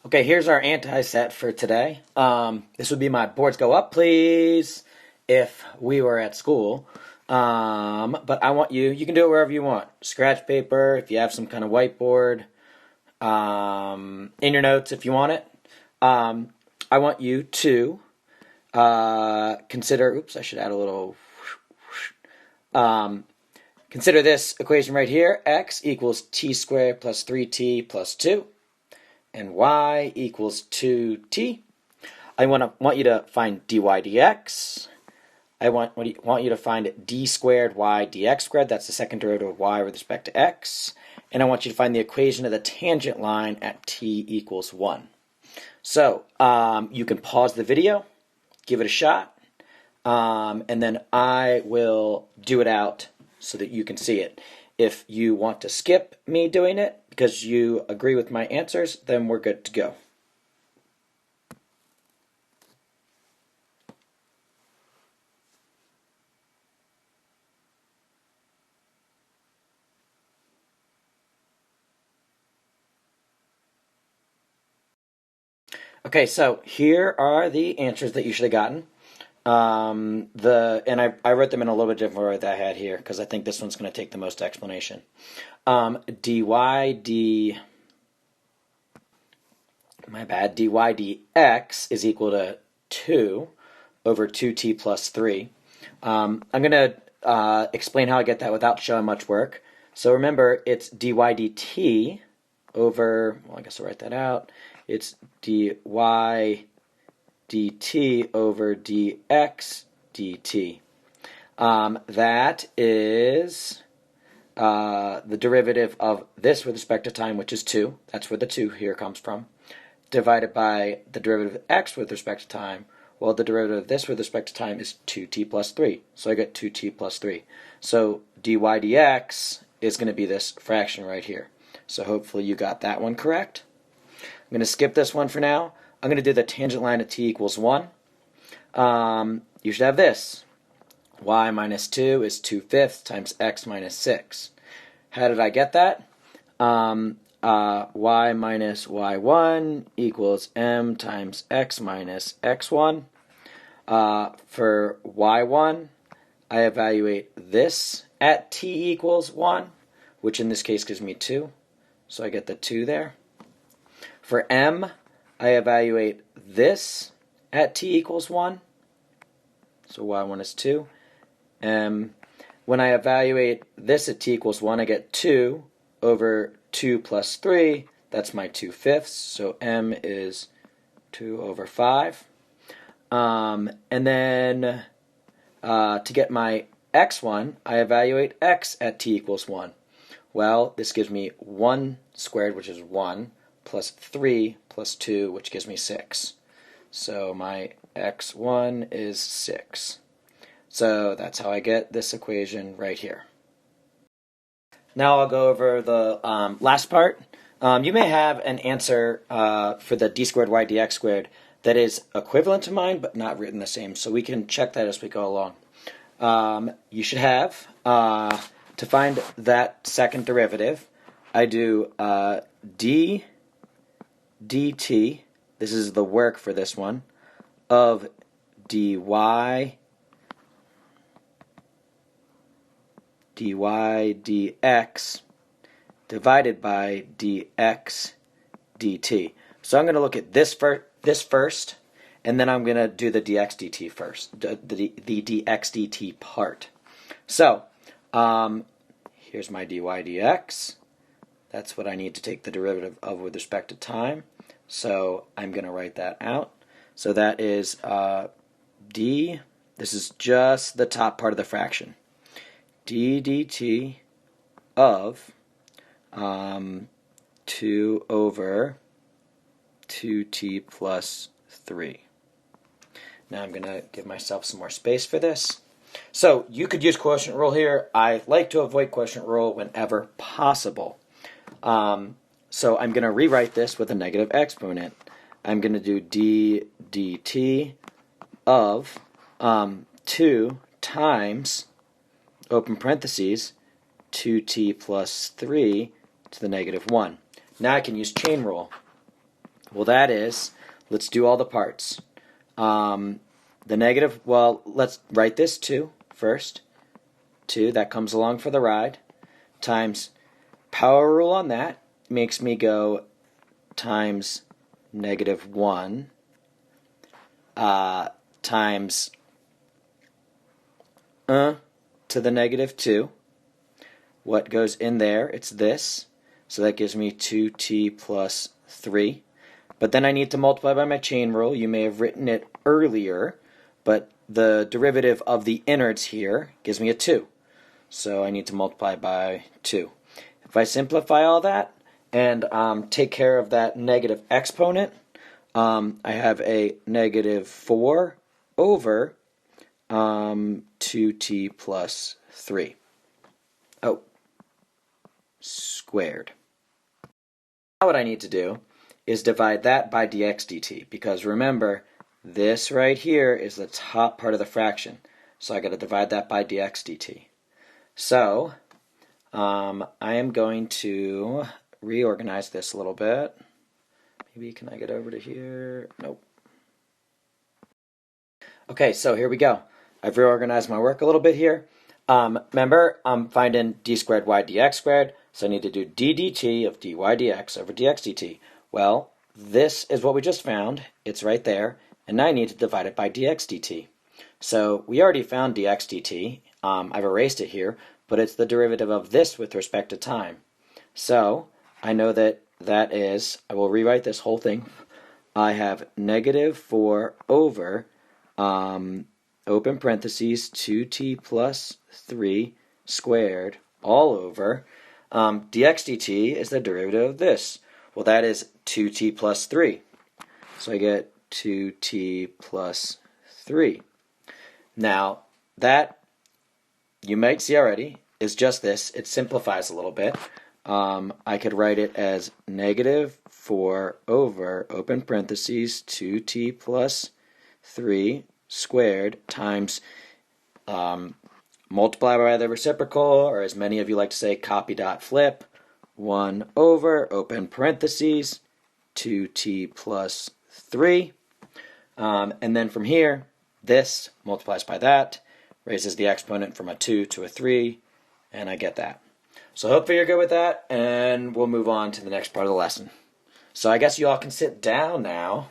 Okay, here's our anti-set for today. This would be my boards go up, please, if we were at school. But I want you can do it wherever you want. Scratch paper, if you have some kind of whiteboard, in your notes if you want it. I want you to consider, oops, I should add a little, consider this equation right here, x equals t squared plus 3t plus 2. And y equals 2t. I want you to find dy dx. I want you to find d squared y dx squared. That's the second derivative of y with respect to x. And I want you to find the equation of the tangent line at t equals 1. So you can pause the video, give it a shot, and then I will do it out so that you can see it. If you want to skip me doing it because you agree with my answers, then we're good to go. Okay, so here are the answers that you should have gotten. I wrote them in a little bit different way than I had here because I think this one's going to take the most explanation. dy dx is equal to 2 over 2t plus 3. I'm going to explain how I get that without showing much work. So remember, it's dy dt over, well, I guess I'll write that out. It's dy dt over dx dt. That is the derivative of this with respect to time, which is 2. That's where the 2 here comes from. Divided by the derivative of x with respect to time. Well, the derivative of this with respect to time is 2t plus 3. So I get 2t plus 3. So dy dx is going to be this fraction right here. So hopefully you got that one correct. I'm going to skip this one for now. I'm going to do the tangent line at t equals 1. You should have this. Y minus 2 is 2/5 times x minus 6. How did I get that? Y minus y1 equals m times x minus x1. For y1, I evaluate this at t equals 1, which in this case gives me 2. So I get the 2 there. For m, I evaluate this at t equals 1. So y1 is 2. When I evaluate this at t equals 1, I get 2 over 2 plus 3. That's my 2/5. So m is 2 over 5. And then to get my x1, I evaluate x at t equals 1. Well, this gives me 1 squared, which is 1, plus 3 plus 2, which gives me 6. So my x1 is 6. So that's how I get this equation right here. Now I'll go over the last part. You may have an answer for the d squared y dx squared that is equivalent to mine but not written the same. So we can check that as we go along. You should have, to find that second derivative, I do d dt, this is the work for this one, of dy dx divided by dx dt. So I'm going to look at this first, and then I'm going to do the dx dt first, the dx dt part. So here's my dy dx. That's what I need to take the derivative of with respect to time. So I'm going to write that out. So that is d, this is just the top part of the fraction, d dt of 2 over 2t plus 3. Now I'm going to give myself some more space for this. So you could use quotient rule here. I like to avoid quotient rule whenever possible. So I'm going to rewrite this with a negative exponent. I'm going to do d dt of 2 times, open parentheses, 2t plus 3 to the negative 1. Now I can use chain rule. Well, that is, let's do all the parts. The negative, well, let's write this 2 first. 2, that comes along for the ride, times power rule on that makes me go times -1 times to the -2. What goes in there? It's this. So that gives me 2t plus 3. But then I need to multiply by my chain rule. You may have written it earlier, but the derivative of the innards here gives me a 2. So I need to multiply by 2. If I simplify all that and take care of that negative exponent, I have a -4 over 2t plus 3. Oh, squared. Now what I need to do is divide that by dx dt, because remember, this right here is the top part of the fraction. So I got to divide that by dx dt. So I am going to reorganize this a little bit. Maybe can I get over to here? Nope. Okay, so here we go. I've reorganized my work a little bit here. Remember, I'm finding d squared y dx squared, so I need to do d dt of dy dx over dx dt. Well, this is what we just found. It's right there, and now I need to divide it by dx dt. So we already found dx dt. I've erased it here, but it's the derivative of this with respect to time. So I know that that is, I will rewrite this whole thing. I have -4 over open parentheses 2t plus 3 squared all over dx dt is the derivative of this. Well, that is 2t plus 3. So I get 2t plus 3. Now, that, you might see already, is just this. It simplifies a little bit. I could write it as -4 over open parentheses 2t plus 3 squared times multiply by the reciprocal, or as many of you like to say, copy dot flip, 1 over open parentheses 2t plus 3. And then from here, this multiplies by that, raises the exponent from a 2 to a 3, and I get that. So hopefully you're good with that, and we'll move on to the next part of the lesson. So I guess you all can sit down now.